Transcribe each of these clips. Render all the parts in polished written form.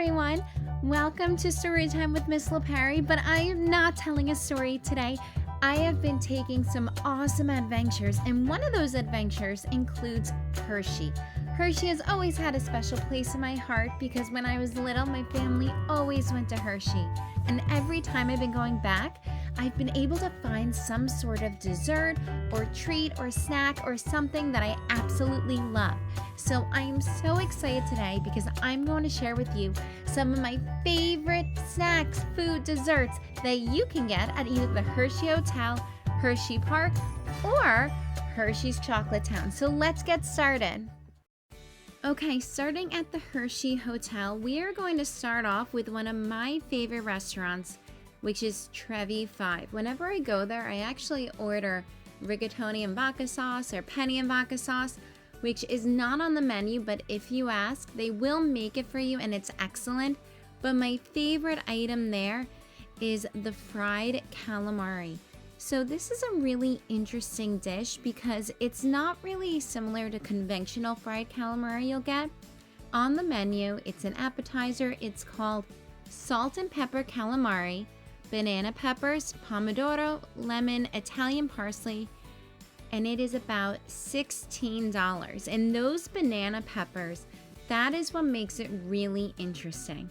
everyone, welcome to Storytime with Miss LaPerry, but I am not telling a story today. I have been taking some awesome adventures, and one of those adventures includes Hershey. Hershey has always had a special place in my heart because when I was little, my family always went to Hershey. And every time I've been going back, I've been able to find some sort of dessert or treat or snack or something that I absolutely love. So I'm so excited today because I'm going to share with you some of my favorite snacks, food, desserts that you can get at either the Hershey Hotel, Hershey Park, or Hershey's Chocolate Town. So let's get started. Okay, starting at the Hershey Hotel, we are going to start off with one of my favorite restaurants, which is Trevi 5. Whenever I go there, I actually order rigatoni and vodka sauce or penny and vodka sauce, which is not on the menu, but if you ask, they will make it for you and it's excellent. But my favorite item there is the fried calamari. So this is a really interesting dish because it's not really similar to conventional fried calamari you'll get. On the menu, it's an appetizer. It's called salt and pepper calamari, banana peppers, pomodoro, lemon, Italian parsley, and it is about $16. And those banana peppers, that is what makes it really interesting.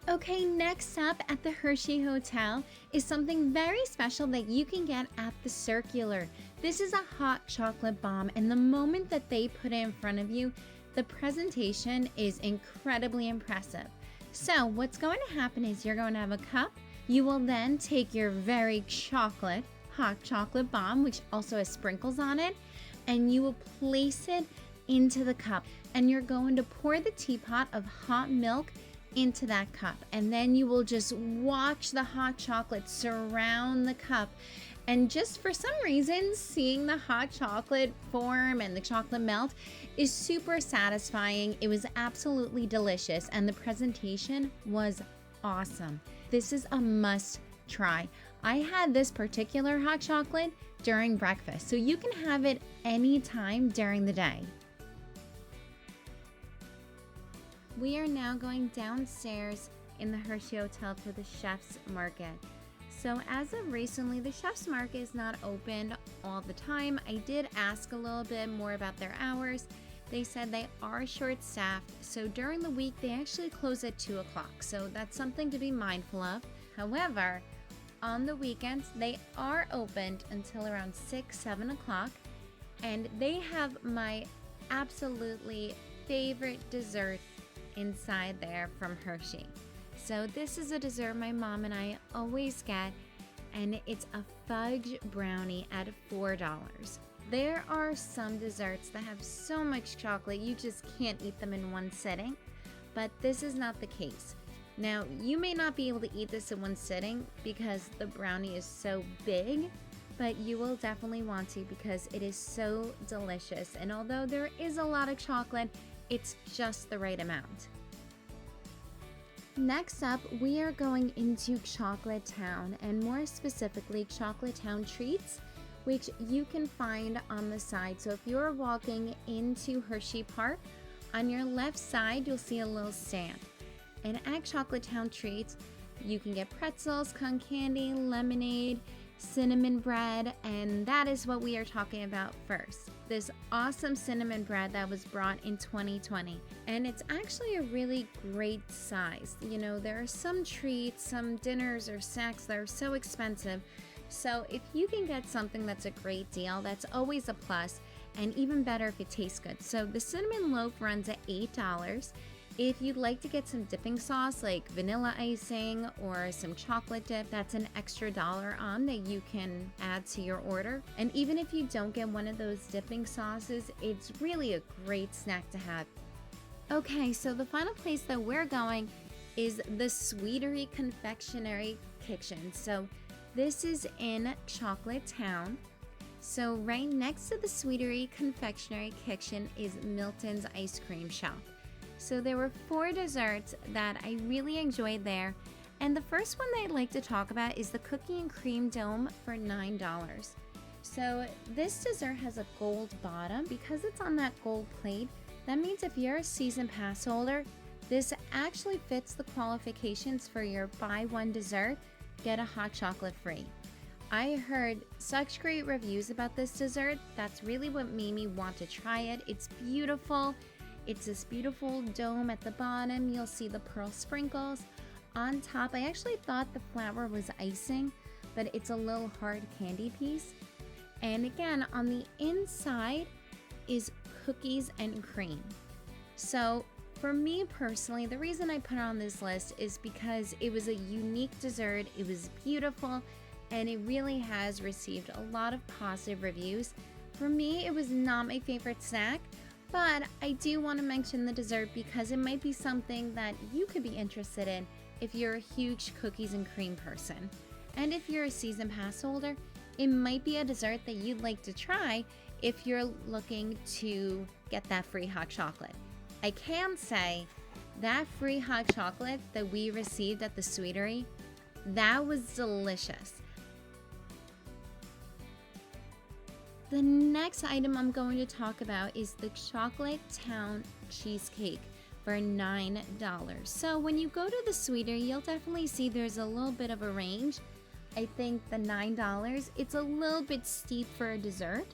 Okay, next up at the Hershey Hotel is something very special that you can get at the Circular. This is a hot chocolate bomb, and the moment that they put it in front of you, the presentation is incredibly impressive. So what's going to happen is you're going to have a cup. You will then take your very hot chocolate bomb, which also has sprinkles on it, and you will place it into the cup. And you're going to pour the teapot of hot milk into that cup. And then you will just watch the hot chocolate surround the cup. And just for some reason, seeing the hot chocolate form and the chocolate melt is super satisfying. It was absolutely delicious, and the presentation was awesome. This is a must try. I had this particular hot chocolate during breakfast, so you can have it anytime during the day. We are now going downstairs in the Hershey Hotel to the Chef's Market. So as of recently, the Chef's Market is not open all the time. I did ask a little bit more about their hours. They said they are short-staffed, so during the week they actually close at 2 o'clock, so that's something to be mindful of. However, on the weekends they are opened until around 6-7 o'clock, and they have my absolutely favorite dessert inside there from Hershey. So this is a dessert my mom and I always get, and it's a fudge brownie at $4. There are some desserts that have so much chocolate you just can't eat them in one sitting, but this is not the case. Now, you may not be able to eat this in one sitting because the brownie is so big, but you will definitely want to because it is so delicious. And although there is a lot of chocolate, it's just the right amount. Next up, we are going into Chocolate Town, and more specifically Chocolate Town treats, which you can find on the side. So if you're walking into Hershey Park, on your left side you'll see a little stand. And at Chocolate Town treats, you can get pretzels, cotton candy, lemonade, cinnamon bread, and that is what we are talking about first. This awesome cinnamon bread that was brought in 2020, and it's actually a really great size. You know, there are some treats, some dinners or snacks that are so expensive, so if you can get something that's a great deal, that's always a plus, and even better if it tastes good. So the cinnamon loaf runs at $8. If you'd like to get some dipping sauce like vanilla icing or some chocolate dip, that's an extra $1 on that you can add to your order. And even if you don't get one of those dipping sauces, it's really a great snack to have. Okay, so the final place that we're going is the Sweetery Confectionery Kitchen. So this is in Chocolate Town. So right next to the Sweetery Confectionery Kitchen is Milton's Ice Cream Shop. So there were 4 desserts that I really enjoyed there, and the first one that I'd like to talk about is the cookie and cream dome for $9. So this dessert has a gold bottom. Because it's on that gold plate, That means if you're a season pass holder, this actually fits the qualifications for your buy one dessert, get a hot chocolate free. I heard such great reviews about this dessert. That's really what made me want to try it. It's beautiful. It's this beautiful dome at the bottom. You'll see the pearl sprinkles. On top, I actually thought the flour was icing, but it's a little hard candy piece. And again, on the inside is cookies and cream. So for me personally, the reason I put it on this list is because it was a unique dessert. It was beautiful, and it really has received a lot of positive reviews. For me, it was not my favorite snack, but I do want to mention the dessert because it might be something that you could be interested in if you're a huge cookies and cream person. And if you're a season pass holder, it might be a dessert that you'd like to try if you're looking to get that free hot chocolate. I can say that free hot chocolate that we received at the Sweetery, that was delicious. The next item I'm going to talk about is the Chocolate Town Cheesecake for $9. So when you go to the Sweetery, you'll definitely see there's a little bit of a range. I think the $9, it's a little bit steep for a dessert,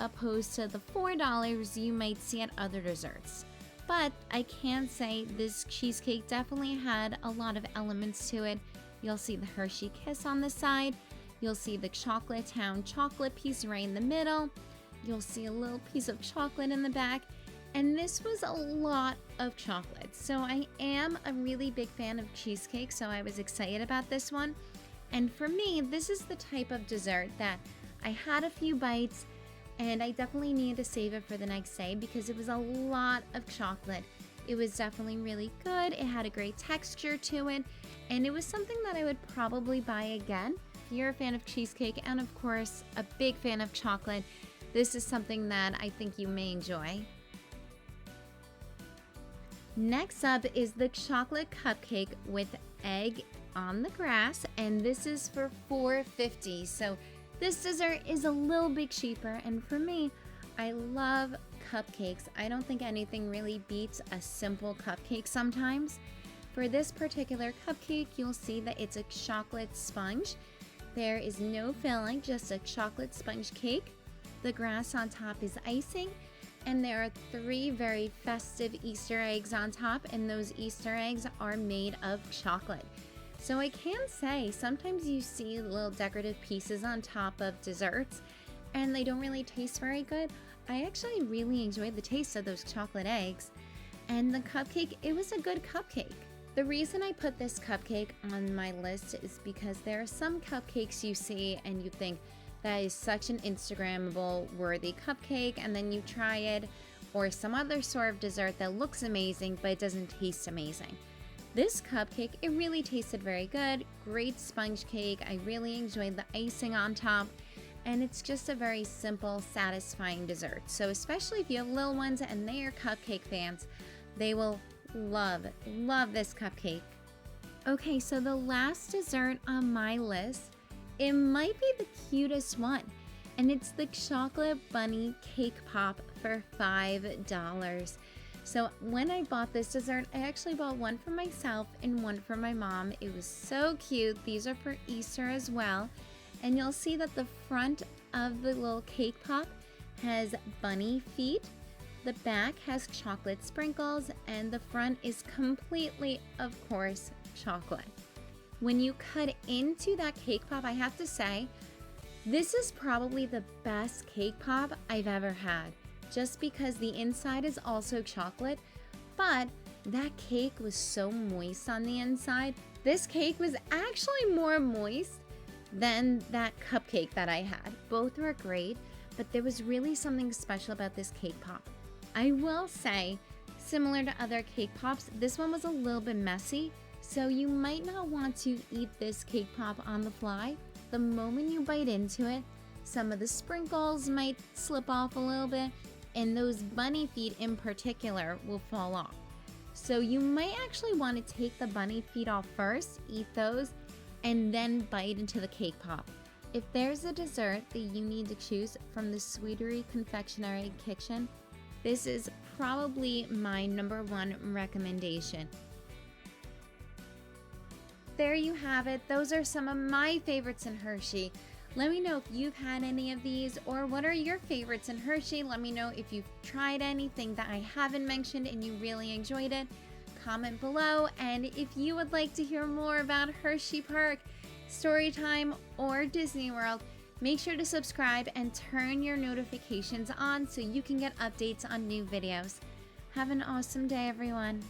opposed to the $4 you might see at other desserts. But I can say this cheesecake definitely had a lot of elements to it. You'll see the Hershey Kiss on the side. You'll see the Chocolate Town chocolate piece right in the middle. You'll see a little piece of chocolate in the back. And this was a lot of chocolate. So I am a really big fan of cheesecake, so I was excited about this one. And for me, this is the type of dessert that I had a few bites, and I definitely needed to save it for the next day because it was a lot of chocolate. It was definitely really good. It had a great texture to it, and it was something that I would probably buy again. If you're a fan of cheesecake and of course a big fan of chocolate, this is something that I think you may enjoy. Next up is the chocolate cupcake with egg on the grass, and this is for $4.50. So this dessert is a little bit cheaper, and for me, I love cupcakes. I don't think anything really beats a simple cupcake sometimes. For this particular cupcake, you'll see that it's a chocolate sponge. There is no filling, just a chocolate sponge cake. The grass on top is icing, and there are 3 very festive Easter eggs on top, and those Easter eggs are made of chocolate. So I can say sometimes you see little decorative pieces on top of desserts and they don't really taste very good. I actually really enjoyed the taste of those chocolate eggs, and the cupcake, it was a good cupcake. The reason I put this cupcake on my list is because there are some cupcakes you see and you think that is such an Instagrammable worthy cupcake, and then you try it, or some other sort of dessert that looks amazing but it doesn't taste amazing. This cupcake, it really tasted very good. Great sponge cake. I really enjoyed the icing on top. And it's just a very simple, satisfying dessert. So especially if you have little ones and they are cupcake fans, they will love this cupcake. Okay, so the last dessert on my list, it might be the cutest one. And it's the chocolate bunny cake pop for $5. So when I bought this dessert, I actually bought one for myself and one for my mom. It was so cute. These are for Easter as well. And you'll see that the front of the little cake pop has bunny feet. The back has chocolate sprinkles, and the front is completely, of course, chocolate. When you cut into that cake pop, I have to say, this is probably the best cake pop I've ever had. Just because the inside is also chocolate, but that cake was so moist on the inside. This cake was actually more moist than that cupcake that I had. Both were great, but there was really something special about this cake pop. I will say, similar to other cake pops, this one was a little bit messy, so you might not want to eat this cake pop on the fly. The moment you bite into it, some of the sprinkles might slip off a little bit, and those bunny feet in particular will fall off. So you might actually want to take the bunny feet off first, eat those, and then bite into the cake pop. If there's a dessert that you need to choose from the Sweetery Confectionery kitchen, this is probably my #1 recommendation. There you have it. Those are some of my favorites in Hershey. Let me know if you've had any of these, or what are your favorites in Hershey. Let me know if you've tried anything that I haven't mentioned and you really enjoyed it. Comment below, and if you would like to hear more about Hershey Park, Storytime, or Disney World, make sure to subscribe and turn your notifications on so you can get updates on new videos. Have an awesome day, everyone.